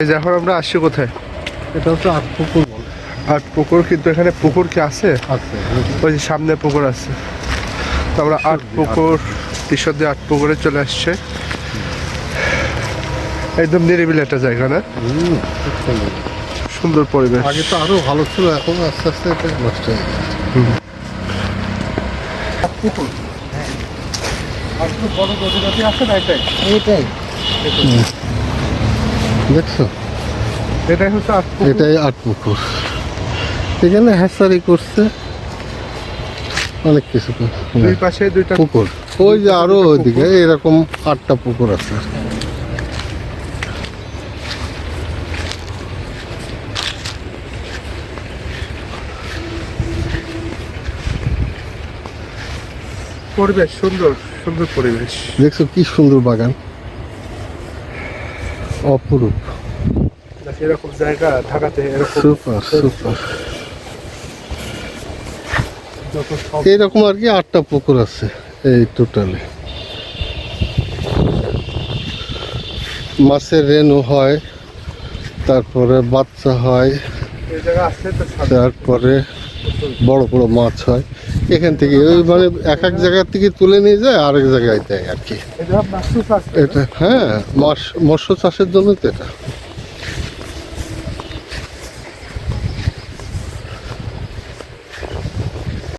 এই যে এখন আমরা আসছি কোথায়? এটা হচ্ছে আটপুকুর বলে। আটপুকুর, কিন্তু এখানে পুকুর কি আছে? আছে, ওই যে সামনে পুকুর আছে। তো আমরা আটপুকুর ঈশ্বরদী আটপুকুরে চলে আসছে। একদম নিরিবিলি একটা জায়গা না? খুব সুন্দর। সুন্দর পরিবেশ। আগে তো আরো ভালো ছিল, এখন আস্তে আস্তে এটা নষ্ট হয়ে গেছে। পুকুর বড় গভীরতা আছে না? এটাই দেখছো, এটাই হচ্ছে আটপুকুর। এটাই আটপুকুর। এখানে হ্যাচারি করছে অনেক কিছু। দুই পাশে দুইটা পুকুর, ওই যে আরো ওইদিকে এরকম 8টা পুকুর আছে। পরিবেশ সুন্দর, সুন্দর পরিবেশ। দেখছো কি সুন্দর বাগান, অপরূপ। এরকম জায়গা ঢাকাতে এরকম সুপার সুপার। যত সব এইরকম আর কি 8টা পুকুর আছে এই টোটালে। মাছের রেনু হয়, তারপরে বাচ্চা হয়, এই জায়গা আছে তো সব। তারপরে বড় বড় মাছ হয়। এখান থেকে ওই মানে এক এক জায়গা থেকে তুলে নিয়ে যায় আরেক জায়গায় দেয় আর কি। এটা মাছ আছে। এটা হ্যাঁ, মৎস্য চাষের জন্য তো এটা।